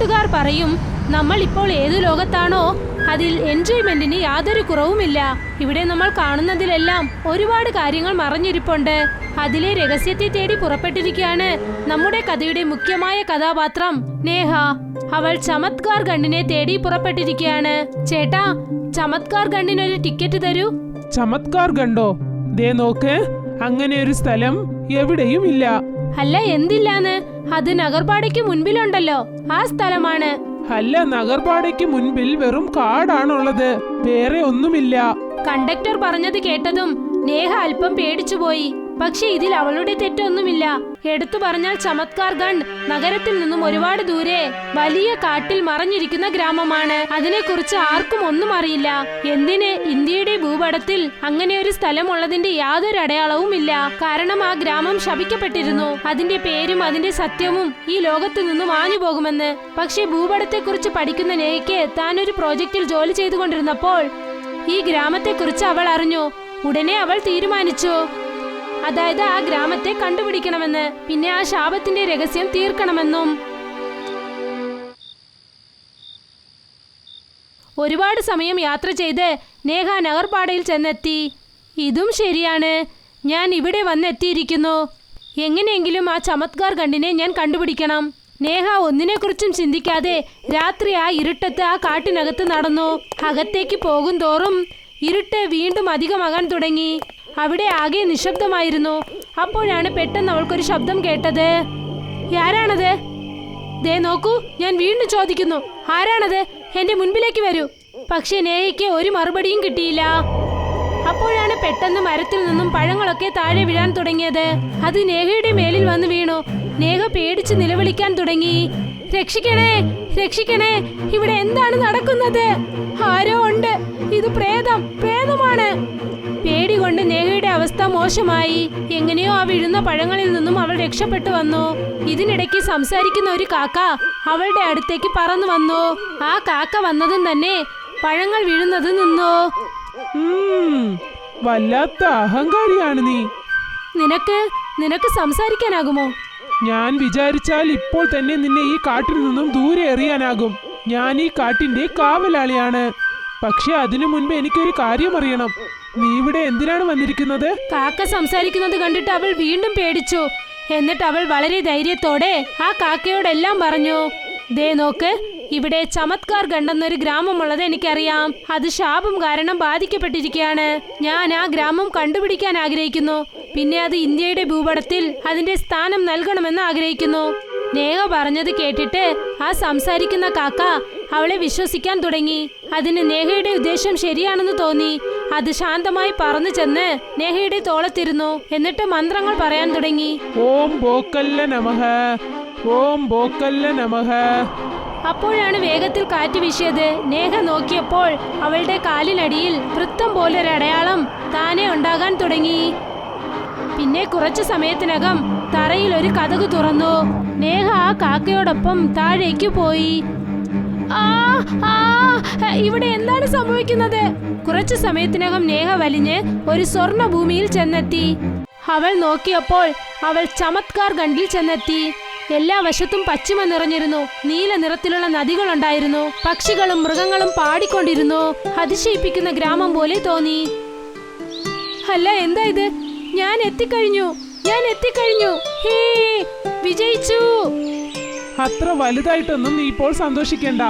കൂട്ടുകാർ പറയും, നമ്മൾ ഇപ്പോൾ ഏതു ലോകത്താണോ അതിൽ എൻജോയ്മെന്റിന് യാതൊരു കുറവുമില്ല. ഇവിടെ നമ്മൾ കാണുന്നതിലെല്ലാം ഒരുപാട് കാര്യങ്ങൾ മറഞ്ഞിരിപ്പുണ്ട്. അതിലെ രഹസ്യത്തെ തേടി പുറപ്പെട്ടിരിക്കുകയാണ് നമ്മുടെ കഥയുടെ മുഖ്യമായ കഥാപാത്രം നേഹ. അവൾ ചമത്കാർ ഗണ്ണിനെ തേടി പുറപ്പെട്ടിരിക്കുകയാണ്. ചേട്ടാ, ചമത്കാർ ഗണ്ണിനൊരു ടിക്കറ്റ് തരൂ. ചമത്കാർ ഗണ്ടോ? ദേ നോക്ക്, അങ്ങനെ ഒരു സ്ഥലം എവിടെയും ഇല്ല. അല്ല, എന്തില്ലാന്ന്? അത് നഗർപാടയ്ക്ക് മുൻപിലുണ്ടല്ലോ, ആ സ്ഥലമാണ്. അല്ല, നഗർപാടയ്ക്ക് മുൻപിൽ വെറും കാടാണുള്ളത്, വേറെ ഒന്നുമില്ല. കണ്ടക്ടർ പറഞ്ഞത് കേട്ടതും നേഹ അല്പം പേടിച്ചുപോയി. പക്ഷെ ഇതിൽ അവളുടെ തെറ്റൊന്നുമില്ല. എടുത്തു പറഞ്ഞാൽ ചമത്കാർ ഗണ്ട് നഗരത്തിൽ നിന്നും ഒരുപാട് ദൂരെ വലിയ കാട്ടിൽ മറഞ്ഞിരിക്കുന്ന ഗ്രാമമാണ്. അതിനെക്കുറിച്ച് ആർക്കും ഒന്നും അറിയില്ല. എന്തിന്, ഇന്ത്യയുടെ ഭൂപടത്തിൽ അങ്ങനെ ഒരു സ്ഥലമുള്ളതിന്റെ യാതൊരു അടയാളവും ഇല്ല. കാരണം ആ ഗ്രാമം ശപിക്കപ്പെട്ടിരുന്നു. അതിന്റെ പേരും അതിന്റെ സത്യവും ഈ ലോകത്തു നിന്നും മാഞ്ഞു പോകുമെന്ന്. പക്ഷെ ഭൂപടത്തെക്കുറിച്ച് പഠിക്കുന്ന നേഹയ്ക്ക് താൻ ഒരു പ്രോജക്റ്റിൽ ജോലി ചെയ്തുകൊണ്ടിരുന്നപ്പോൾ ഈ ഗ്രാമത്തെക്കുറിച്ച് അവൾ അറിഞ്ഞു. ഉടനെ അവൾ തീരുമാനിച്ചു, അതായത് ആ ഗ്രാമത്തെ കണ്ടുപിടിക്കണമെന്ന്, പിന്നെ ആ ശാപത്തിന്റെ രഹസ്യം തീർക്കണമെന്നും. ഒരുപാട് സമയം യാത്ര ചെയ്ത് നേഹ നഗർപാടയിൽ ചെന്നെത്തി. ഇതും ശരിയാണ്, ഞാൻ ഇവിടെ വന്നെത്തിയിരിക്കുന്നു. എങ്ങനെയെങ്കിലും ആ ചമത്കാർ ഗണ്ണിനെ ഞാൻ കണ്ടുപിടിക്കണം. നേഹ ഒന്നിനെക്കുറിച്ചും ചിന്തിക്കാതെ രാത്രി ആ ഇരുട്ടത്ത് ആ കാട്ടിനകത്ത് നടന്നു. അകത്തേക്ക് പോകും തോറും ഇരുട്ട് വീണ്ടും അധികമാകാൻ തുടങ്ങി. അവിടെ ആകെ നിശബ്ദമായിരുന്നു. അപ്പോഴാണ് പെട്ടെന്ന് അവൾക്കൊരു ശബ്ദം കേട്ടത്. ആരാണത്? ദേ നോക്കൂ, ഞാൻ വീണ്ടും ചോദിക്കുന്നു, ആരാണത്? എന്റെ മുൻപിലേക്ക് വരൂ. പക്ഷെ നേഹയ്ക്ക് ഒരു മറുപടിയും കിട്ടിയില്ല. അപ്പോഴാണ് പെട്ടെന്ന് മരത്തിൽ നിന്നും പഴങ്ങളൊക്കെ താഴെ വീഴാൻ തുടങ്ങിയത്. അത് നേഹയുടെ മേലിൽ വന്ന് വീണു. നേഹ പേടിച്ച് നിലവിളിക്കാൻ തുടങ്ങി, രക്ഷിക്കണേ, രക്ഷിക്കണേ, ഇവിടെ എന്താണ് നടക്കുന്നത്? ആരോ ഉണ്ട്, ഇത് പ്രേതമാണ്. പേടി കൊണ്ട് നേഹയുടെ അവസ്ഥ മോശമായി. എങ്ങനെയോ ആ വീഴുന്ന പഴങ്ങളിൽ നിന്നും അവൾ രക്ഷപ്പെട്ടു വന്നു. ഇതിനിടയ്ക്ക് സംസാരിക്കുന്ന ഒരു കാക്ക അവളുടെ അടുത്തേക്ക് പറന്നു വന്നു. ആ കാക്ക വന്നതും തന്നെ പഴങ്ങൾ വീഴുന്നത് നിന്നു. വല്ലാത്ത അഹങ്കാരിയാണ് നീ. നിനക്ക് സംസാരിക്കാനാകുമോ? ഞാൻ വിചാരിച്ചാൽ ഇപ്പോൾ തന്നെ നിന്നെ ഈ കാട്ടിൽ നിന്നും ദൂരെ എറിയാനാകും. ഞാൻ ഈ കാട്ടിന്റെ കാവലാളിയാണ്. പക്ഷെ അതിനു മുൻപ് എനിക്കൊരു കാര്യം അറിയണം. നീ ഇവിടെ എന്തിനാണ് വന്നിരിക്കുന്നത്? കാക്ക സംസാരിക്കുന്നത് കണ്ടിട്ട് അവൾ വീണ്ടും പേടിച്ചു. എന്നിട്ട് അവൾ വളരെ ധൈര്യത്തോടെ ആ കാക്കയോടെല്ലാം പറഞ്ഞു, ദേ നോക്ക്, ഇവിടെ ചമത്കാർ ഗണ്ടെന്നൊരു ഗ്രാമമുള്ളത് എനിക്കറിയാം. അത് ശാപം കാരണം ബാധിക്കപ്പെട്ടിരിക്കുകയാണ്. ഞാൻ ആ ഗ്രാമം കണ്ടുപിടിക്കാൻ ആഗ്രഹിക്കുന്നു. പിന്നെ അത് ഇന്ത്യയുടെ ഭൂപടത്തിൽ അതിന്റെ സ്ഥാനം നൽകണമെന്ന് ആഗ്രഹിക്കുന്നു. നേഹ പറഞ്ഞത് കേട്ടിട്ട് ആ സംസാരിക്കുന്ന കാക്ക അവളെ വിശ്വസിക്കാൻ തുടങ്ങി. അതിന് നേഹയുടെ ഉദ്ദേശം ശരിയാണെന്ന് തോന്നി. അത് ശാന്തമായി പറന്നു ചെന്ന് നേഹയുടെ തോളത്തിരുന്നു. എന്നിട്ട് മന്ത്രങ്ങൾ പറയാൻ തുടങ്ങി. ഓം ബോക്കല്ല നമഃ, ഓം ബോക്കല്ല നമഃ. അപ്പോഴാണ് വേഗത്തിൽ കാറ്റ് വീശിയത്. നേഹ നോക്കിയപ്പോൾ അവളുടെ കാലിനടിയിൽ വൃത്തം പോലൊരടയാളം താനെ ഉണ്ടാകാൻ തുടങ്ങി. പിന്നെ കുറച്ചു സമയത്തിനകം തറയിൽ ഒരു കതക് തുറന്നു. നേഹ ആ കാക്കയോടൊപ്പം താഴേക്ക് പോയി. ഇവിടെ എന്താണ് സംഭവിക്കുന്നത്? കുറച്ചു സമയത്തിനകം നേഹ വലിഞ്ഞ് ഒരു സ്വർണ്ണ ഭൂമിയിൽ ചെന്നെത്തി. അവൾ നോക്കിയപ്പോൾ അവൾ ചമത്കാർ ഗണ്ടിൽ ചെന്നെത്തി. എല്ലാ വശത്തും പശ്ചിമ നിറഞ്ഞിരുന്നു. നീല നിറത്തിലുള്ള നദികളുണ്ടായിരുന്നു. പക്ഷികളും മൃഗങ്ങളും പാടിക്കൊണ്ടിരുന്നു. അതിശയിപ്പിക്കുന്ന ഗ്രാമം പോലെ തോന്നി. അല്ല, എന്താ ഇത്? ഞാൻ എത്തിക്കഴിഞ്ഞു. ഹേ, വിജയിച്ചു. അത്ര വലുതായിട്ടൊന്നും നീ ഇപ്പോൾ സന്തോഷിക്കണ്ട.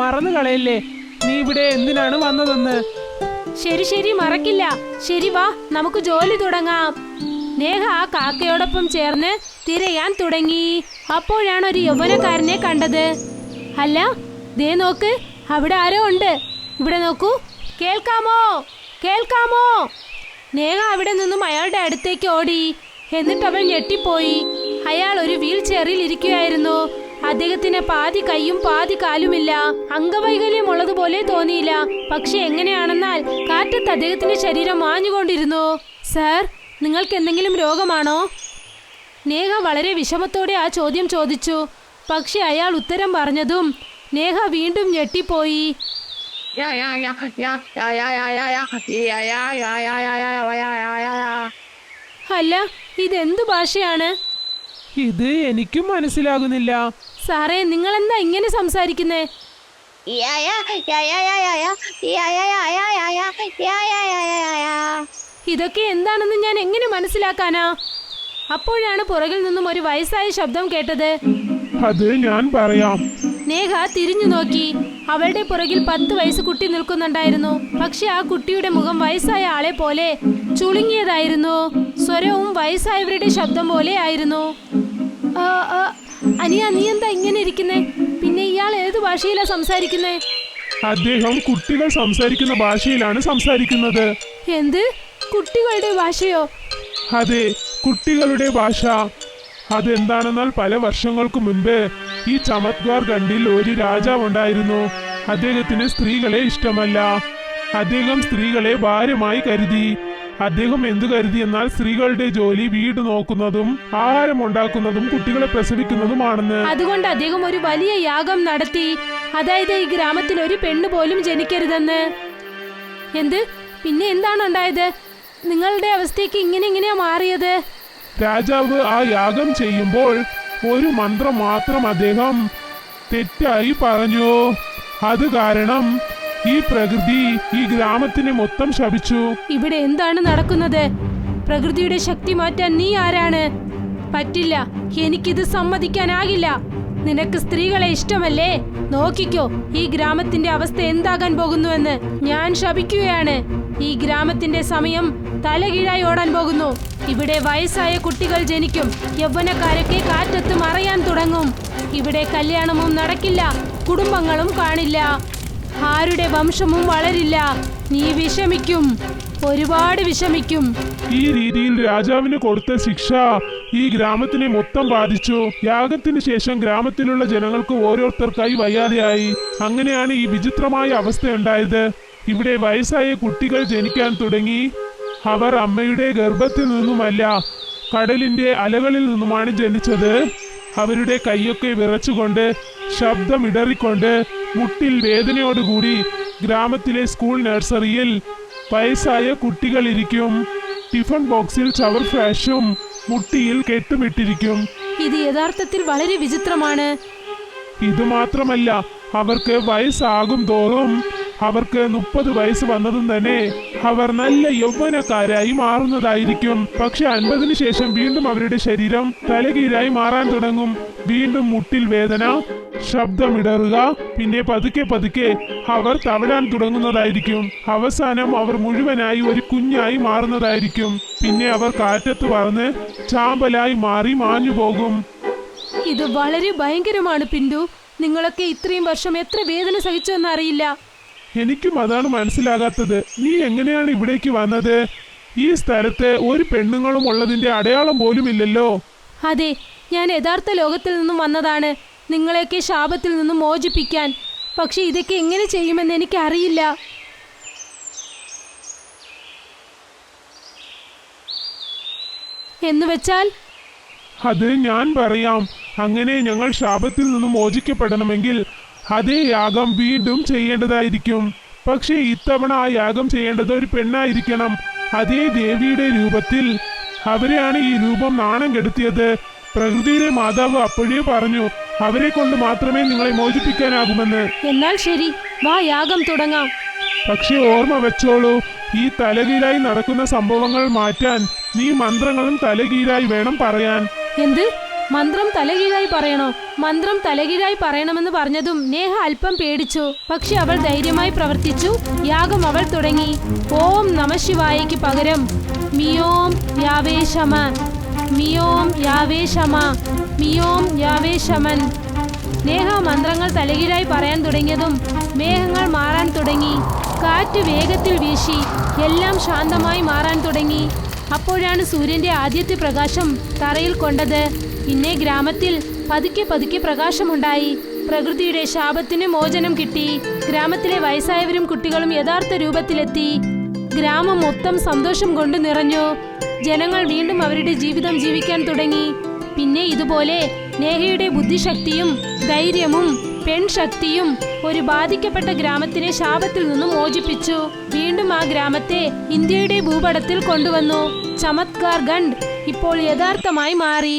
മറന്നു കളയല്ലേ നീ ഇവിടെ എന്തിനാണ് വന്നതെന്ന്. ശരി, മറക്കില്ല. ശരി, വാ, നമുക്ക് ജോലി തുടങ്ങാം. നേഹ ആ കാക്കയോടൊപ്പം ചേർന്ന് തിരയാൻ തുടങ്ങി. അപ്പോഴാണ് ഒരു യൗവനക്കാരനെ കണ്ടത്. അല്ല, ദേ നോക്ക്, അവിടെ ആരോ ഉണ്ട്. ഇവിടെ നോക്കൂ, കേൾക്കാമോ? നേഹ അവിടെ നിന്നും അയാളുടെ അടുത്തേക്ക് ഓടി. എന്നിട്ട് അവൾ ഞെട്ടിപ്പോയി. അയാൾ ഒരു വീൽ ചെയറിൽ ഇരിക്കുകയായിരുന്നു. അദ്ദേഹത്തിന് പാതി കൈയും പാതി കാലുമില്ല. അംഗവൈകല്യം ഉള്ളതുപോലെ തോന്നിയില്ല. പക്ഷെ എങ്ങനെയാണെന്നാൽ കാറ്റത്ത് അദ്ദേഹത്തിന്റെ ശരീരം മാഞ്ഞുകൊണ്ടിരുന്നു. സർ, നിങ്ങൾക്ക് എന്തെങ്കിലും രോഗമാണോ? നേഹ വളരെ വിഷമത്തോടെ ആ ചോദ്യം ചോദിച്ചു. പക്ഷെ അയാൾ ഉത്തരം പറഞ്ഞതും നേഹ വീണ്ടും ഞെട്ടിപ്പോയി. അല്ല, ഇതെന്തു ഭാഷയാണ്? ഇത് എനിക്കും മനസ്സിലാകുന്നില്ല. സാറേ, നിങ്ങൾ എന്താ ഇങ്ങനെ സംസാരിക്കുന്നേ? ഇതൊക്കെ എന്താണെന്ന് ഞാൻ എങ്ങനെ മനസ്സിലാക്കാനാ? അപ്പോഴാണ് പുറകിൽ നിന്നും ഒരു വയസ്സായ ശബ്ദം കേട്ടത്. അത് ഞാൻ പറയാം. നേഹ തിരിഞ്ഞു നോക്കി. അവളുടെ പുറകിൽ 10 വയസ്സ് കുട്ടി നിൽക്കുന്നുണ്ടായിരുന്നു. പക്ഷെ ആ കുട്ടിയുടെ മുഖം വയസ്സായ ആളെ പോലെ ചുളുങ്ങിയതായിരുന്നു. സ്വരവും വയസ്സായവരുടെ ശബ്ദം പോലെ ആയിരുന്നു. അനിയ, നീ എന്താ ഇങ്ങനെ ഇരിക്കുന്നേ? പിന്നെ ഇയാൾ ഏത് ഭാഷയിലാ സംസാരിക്കുന്നേ? അദ്ദേഹം കുട്ടികൾ സംസാരിക്കുന്ന ഭാഷയിലാണ് സംസാരിക്കുന്നത്. എന്ത്? കുട്ടികളുടെ ഭാഷയോ? അതെ, കുട്ടികളുടെ ഭാഷ. അതെന്താണെന്നാൽ പല വർഷങ്ങൾക്ക് മുൻപ് ഈ ചമത്കാർ ഗണ്ടിൽ ഒരു രാജാവ് ഉണ്ടായിരുന്നു. അദ്ദേഹത്തിന് സ്ത്രീകളെ ഇഷ്ടമല്ല. അദ്ദേഹം സ്ത്രീകളെ ഭാരമായി കരുതി. അദ്ദേഹം എന്തു കരുതി എന്നാൽ സ്ത്രീകളുടെ ജോലി വീട് നോക്കുന്നതും ആഹാരം ഉണ്ടാക്കുന്നതും കുട്ടികളെ പ്രസവിക്കുന്നതുമാണെന്ന്. അതുകൊണ്ട് അദ്ദേഹം ഒരു വലിയ യാഗം നടത്തി. അതായത് ഈ ഗ്രാമത്തിൽ ഒരു പെണ്ണ് പോലും ജനിക്കരുതെന്ന്. എന്ത്? പിന്നെ എന്താണ് ഉണ്ടായത്? നിങ്ങളുടെ അവസ്ഥയ്ക്ക് ഇങ്ങനെയാ മാറിയത്? രാജാവ് ആ യാഗം ചെയ്യുമ്പോൾ ഒരു മന്ത്രം മാത്രം അദ്ദേഹം തെറ്റായി പറഞ്ഞു. അത് കാരണം ഈ പ്രകൃതി ഈ ഗ്രാമത്തിനെ മൊത്തം ശപിച്ചു. ഇവിടെ എന്താണ് നടക്കുന്നത്? പ്രകൃതിയുടെ ശക്തി മാറ്റാൻ നീ ആരാണ്? പറ്റില്ല, എനിക്കിത് സമ്മതിക്കാനാകില്ല. നിനക്ക് സ്ത്രീകളെ ഇഷ്ടമല്ലേ? നോക്കിക്കോ ഈ ഗ്രാമത്തിന്റെ അവസ്ഥ എന്താകാൻ പോകുന്നുവെന്ന്. ഞാൻ ശപിക്കുകയാണ്. ഈ ഗ്രാമത്തിന്റെ സമയം തലകീഴായി ഓടാൻ പോകുന്നു. ഇവിടെ വയസ്സായ കുട്ടികൾ ജനിക്കും. യൗവനക്കാരൊക്കെ കാറ്റത്ത് മറയാൻ തുടങ്ങും. ഇവിടെ കല്യാണവും നടക്കില്ല, കുടുംബങ്ങളും കാണില്ല, ആരുടെ വംശവും വളരില്ല. നീ വിഷമിക്കും, ഒരുപാട് വിഷമിക്കും. ഈ രീതിയിൽ രാജാവിന് കൊടുത്ത ശിക്ഷ ഈ ഗ്രാമത്തിനെ മൊത്തം ബാധിച്ചു. യാഗത്തിന് ശേഷം ഗ്രാമത്തിലുള്ള ജനങ്ങൾക്ക് ഓരോരുത്തർക്കായി വയ്യാതെയായി. അങ്ങനെയാണ് ഈ വിചിത്രമായ അവസ്ഥയുണ്ടായത്. ഇവിടെ വയസ്സായ കുട്ടികൾ ജനിക്കാൻ തുടങ്ങി. അവർ അമ്മയുടെ ഗർഭത്തിൽ നിന്നുമല്ല, കടലിന്റെ അലകളിൽ നിന്നുമാണ് ജനിച്ചത്. അവരുടെ കൈയൊക്കെ വിറച്ചുകൊണ്ട്, ശബ്ദമിടറിക്കൊണ്ട്, മുട്ടിൽ വേദനയോടുകൂടി ഗ്രാമത്തിലെ സ്കൂൾ നഴ്സറിയിൽ വയസ്സായ കുട്ടികൾ ഇരിക്കും. ടിഫൺ ബോക്സിൽ ചവർ ഫ്ലാഷും മുട്ടിയിൽ കെട്ടുമിട്ടിരിക്കും. ഇത് യഥാർത്ഥത്തിൽ വളരെ വിചിത്രമാണ്. ഇത് മാത്രമല്ല, അവർക്ക് വയസ്സാകും തോറും, അവർക്ക് 30 വയസ്സ് വന്നതും തന്നെ അവർ നല്ല യൗവനക്കാരായി മാറുന്നതായിരിക്കും. പക്ഷെ 50-ന് ശേഷം വീണ്ടും അവരുടെ ശരീരം തലകീഴായി മാറാൻ തുടങ്ങും. വീണ്ടും മുട്ടിൽ വേദന, ശബ്ദമിടറുക, പിന്നെ പതുക്കെ പതുക്കെ അവർ തവഴാൻ തുടങ്ങുന്നതായിരിക്കും. അവസാനം അവർ മുഴുവനായി ഒരു കുഞ്ഞായി മാറുന്നതായിരിക്കും. പിന്നെ അവർ കാറ്റത്ത് പറന്ന് ചാമ്പലായി മാറി മാഞ്ഞു പോകും. ഇത് വളരെ ഭയങ്കരമാണ് പിന്തു. നിങ്ങളൊക്കെ ഇത്രയും വർഷം എത്ര വേദന സഹിച്ചു എന്നറിയില്ല. എനിക്കും അതാണ് മനസ്സിലാകാത്തത്. നീ എങ്ങനെയാണ് ഇവിടേക്ക് വന്നത്? ഈ സ്ഥലത്ത് ഒരു പെണ്ണുങ്ങളും ഉള്ളതിന്റെ അടയാളം പോലും ഇല്ലല്ലോ. അതെ, ഞാൻ യഥാർത്ഥ ലോകത്തിൽ നിന്നും വന്നതാണ്, നിങ്ങളെയൊക്കെ ശാപത്തിൽ നിന്നും മോചിപ്പിക്കാൻ. പക്ഷെ ഇതൊക്കെ എങ്ങനെ ചെയ്യുമെന്ന് എനിക്ക് അറിയില്ല. എന്നുവെച്ചാൽ? അത് ഞാൻ പറയാം. അങ്ങനെ ഞങ്ങൾ ശാപത്തിൽ നിന്നും മോചിക്കപ്പെടണമെങ്കിൽ അതേ യാഗം വീണ്ടും ചെയ്യേണ്ടതായിരിക്കും. പക്ഷേ ഇത്തവണ ആ യാഗം ചെയ്യേണ്ടത് ഒരു പെണ്ണായിരിക്കണം, അതേ ദേവിയുടെ രൂപത്തിൽ. അവരെയാണ് ഈ രൂപം നാണം കെടുത്തിയത്. പ്രകൃതിയുടെ മാതാവ് അപ്പോഴേ പറഞ്ഞു, അവരെ കൊണ്ട് മാത്രമേ നിങ്ങളെ മോചിപ്പിക്കാനാകുമെന്ന്. എന്നാൽ ശരി, വാ യാഗം തുടങ്ങാം. പക്ഷെ ഓർമ്മ വെച്ചോളൂ, ഈ തലകീഴായി നടക്കുന്ന സംഭവങ്ങൾ മാറ്റാൻ നീ മന്ത്രങ്ങളും തലകീഴായി വേണം പറയാൻ. എന്ത്? മന്ത്രം തലകീഴായി പറയണോ? മന്ത്രം തലകീഴായി പറയണമെന്ന് പറഞ്ഞതും നേഹ അല്പം പേടിച്ചു. പക്ഷെ അവൾ ധൈര്യമായി പ്രവർത്തിച്ചു. യാഗം അവൾ തുടങ്ങി. ഓം നമഃശിവായയ്ക്ക് പകരം മിയോം യാവേ ശമ, മിയോം യാവേ ശമ, മിയോം യാവേ ശമൻ. നേഹ മന്ത്രങ്ങൾ തലകീഴായി പറയാൻ തുടങ്ങിയതും മേഘങ്ങൾ മാറാൻ തുടങ്ങി. കാറ്റ് വേഗത്തിൽ വീശി. എല്ലാം ശാന്തമായി മാറാൻ തുടങ്ങി. അപ്പോഴാണ് സൂര്യന്റെ ആദ്യത്തെ പ്രകാശം തറയിൽ കൊണ്ടത്. പിന്നെ ഗ്രാമത്തിൽ പതുക്കെ പതുക്കെ പ്രകാശമുണ്ടായി. പ്രകൃതിയുടെ ശാപത്തിന് മോചനം കിട്ടി. ഗ്രാമത്തിലെ വയസ്സായവരും കുട്ടികളും യഥാർത്ഥ രൂപത്തിലെത്തി. ഗ്രാമം മൊത്തം സന്തോഷം കൊണ്ട് നിറഞ്ഞു. ജനങ്ങൾ വീണ്ടും അവരുടെ ജീവിതം ജീവിക്കാൻ തുടങ്ങി. പിന്നെ ഇതുപോലെ നേഹയുടെ ബുദ്ധിശക്തിയും ധൈര്യവും പെൺശക്തിയും ഒരു ബാധിക്കപ്പെട്ട ഗ്രാമത്തിനെ ശാപത്തിൽ നിന്നും മോചിപ്പിച്ചു. വീണ്ടും ആ ഗ്രാമത്തെ ഇന്ത്യയുടെ ഭൂപടത്തിൽ കൊണ്ടുവന്നു. ചമത്കാർ ഗണ്ട് ഇപ്പോൾ യഥാർത്ഥമായി മാറി.